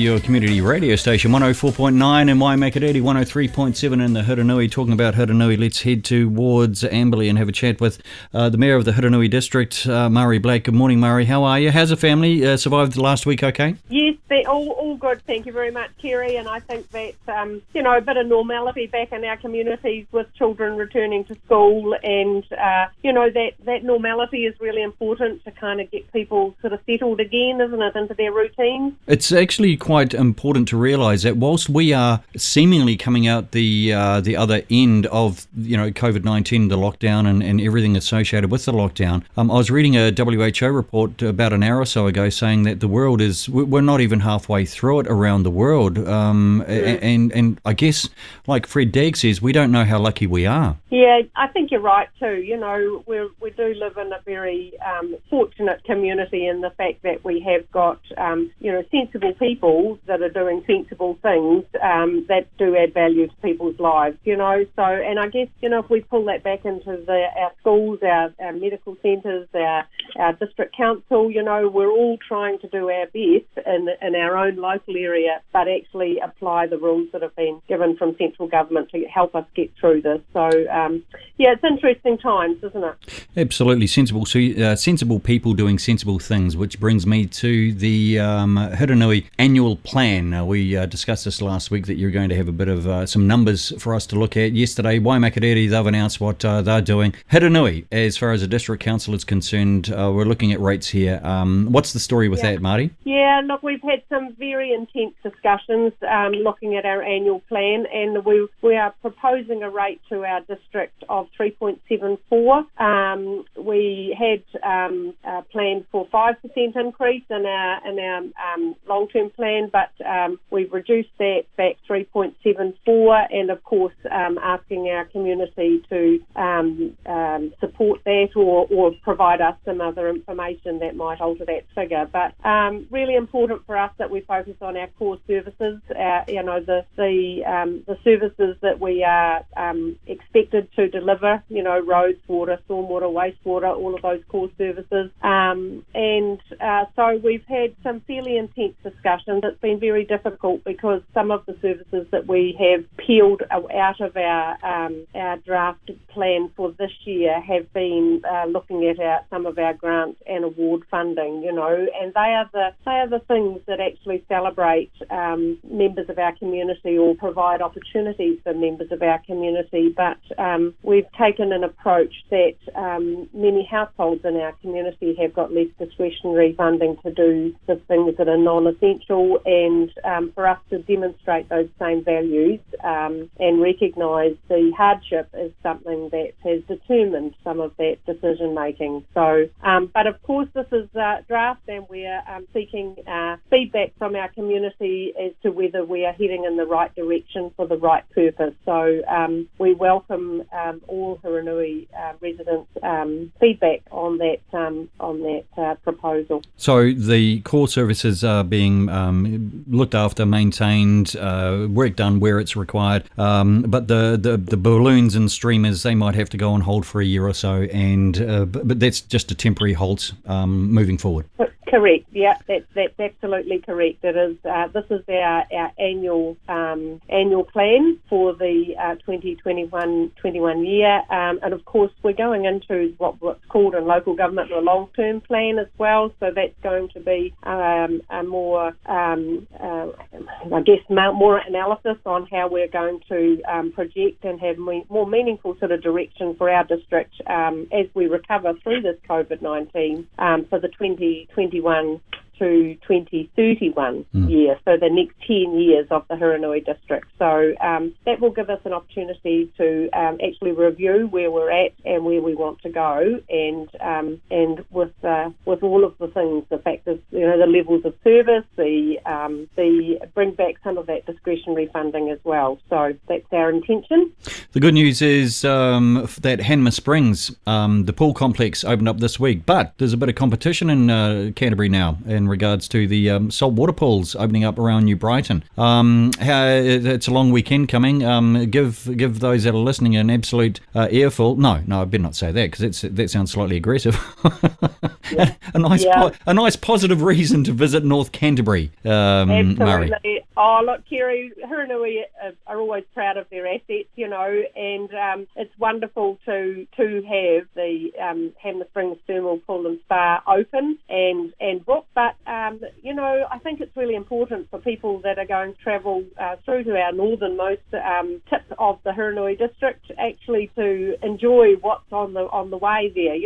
Your community radio station 104.9 in Waimakiriri, 103.7 in the Hurunui. Talking about Hurunui, let's head towards Amberley and have a chat with the Mayor of the Hurunui District, Murray Black. Good morning, Murray. How are you? How's the family? Survived the last week okay? Yes, they're all good. Thank you very much, Kerry. And I think that, a bit of normality back in our communities with children returning to school and, that normality is really important to kind of get people sort of settled again, isn't it, into their routines? It's actually quite important to realise that whilst we are seemingly coming out the other end of COVID-19, the lockdown and everything associated with the lockdown, I was reading a WHO report about an hour or so ago saying that the world we're not even halfway through it around the world, and I guess like Fred Dagg says, we don't know how lucky we are. Yeah, I think you're right too. We do live in a very fortunate community in the fact that we have got sensible people that are doing sensible things that do add value to people's lives, So, and I guess, if we pull that back into our schools, our medical centres, our district council, we're all trying to do our best in our own local area, but actually apply the rules that have been given from central government to help us get through this. So, it's interesting times, isn't it? Absolutely. Sensible people doing sensible things, which brings me to the Hurunui annual plan. We discussed this last week that you're going to have a bit of some numbers for us to look at. Yesterday, Waimakiriri, they've announced what they're doing. Hurunui, as far as the district council is concerned, we're looking at rates here. What's the story with that, Marty? Yeah, look, we've had some very intense discussions looking at our annual plan, and we are proposing a rate to our district of 3.74. We had planned for 5% increase in our long-term plan, but we've reduced that back 3.74, and of course asking our community to support that or provide us some other information that might alter that figure. But really important for us that we focus on our core services, the services that we are expected to deliver, roads, water, stormwater, wastewater, all of those core services. So we've had some fairly intense discussions. It's been very difficult because some of the services that we have peeled out of our draft plan for this year have been looking at some of our grant and award funding, and they are the things that actually celebrate members of our community or provide opportunities for members of our community. But we've taken an approach that many households in our community have got less discretionary funding to do the things that are non-essential, and for us to demonstrate those same values and recognise the hardship is something that has determined some of that decision making. So, but of course this is draft, and we are seeking feedback from our community as to whether we are heading in the right direction for the right purpose. So we welcome all Hurunui residents' feedback on that proposal. So the core services are being looked after, maintained, work done where it's required, but the balloons and streamers, they might have to go on hold for a year or so, and but that's just a temporary halt moving forward. Correct. Yeah, that's absolutely correct. It is. This is our annual plan for the 2021 year, and of course we're going into what's called in local government a long-term plan as well. So that's going to be a more, more analysis on how we're going to project and have more meaningful sort of direction for our district as we recover through this COVID-19 for the 2021 to 2031 year, so the next 10 years of the Hurunui district. So that will give us an opportunity to actually review where we're at and where we want to go, and with all of the things, the factors, the levels of service, the bring back some of that discretionary funding as well. So that's our intention. The good news is that Hanma Springs, the pool complex opened up this week, but there's a bit of competition in Canterbury now in regards to the saltwater pools opening up around New Brighton. It's a long weekend coming. Give those that are listening an absolute earful. No, I better not say that, because that sounds slightly aggressive. Yeah. A nice positive reason to visit North Canterbury, Absolutely. Murray. Oh, look, Kerry, Hurunui are always proud of their assets, and it's wonderful to have the Hamner Springs Thermal Pool and Spa open and booked. But, I think it's really important for people that are going to travel through to our northernmost tip of the Hurunui district actually to enjoy what's on the way there.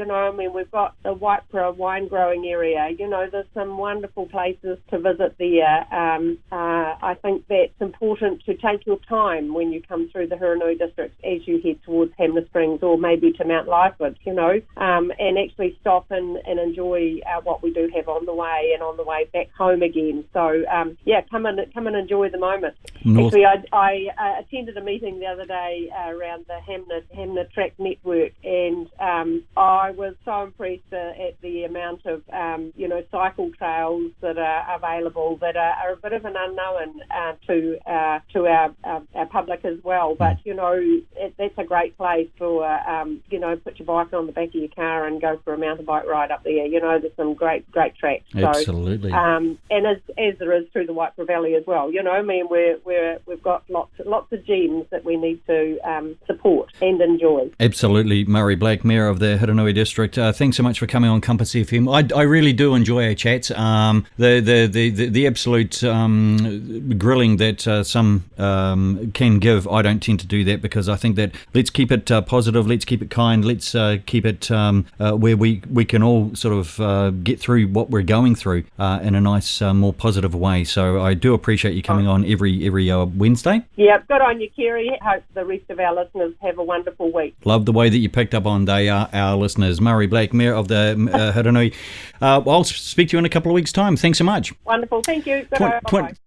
We've got the Waipara wine growing area. There's some wonderful places to visit there. I think that's important to take your time when you come through the Hurunui district as you head towards Hamner Springs or maybe to Mount Lightwood, and actually stop and enjoy what we do have on the way and on the way back home again. So, come and enjoy the moment. Actually, I attended a meeting the other day around the Hamner Track Network, and I was so impressed at the amount of, cycle trails that are available that are a bit of an unknown to our public as well. But, that's a great place for, put your bike on the back of your car and go for a mountain bike ride up there. There's some great tracks. Absolutely. So, and as there is through the Waipara Valley as well. We've got lots of gems that we need to support and enjoy. Absolutely. Murray Black, Mayor of the Hurunui District. Thanks so much for coming on Compass FM. I really do enjoy our chats. The absolute grilling that some can give, I don't tend to do that, because I think that let's keep it positive, let's keep it kind, let's keep it where we can all sort of get through what we're going through in a nice, more positive way. So I do appreciate you coming on every Wednesday. Yeah, good on you, Kerry. Hope the rest of our listeners have a wonderful week. Love the way that you picked up on our listeners. Murray Black, Mayor of the Hurunui. I'll speak to you in a couple of weeks' time. Thanks so much. Wonderful. Thank you. Good. Bye.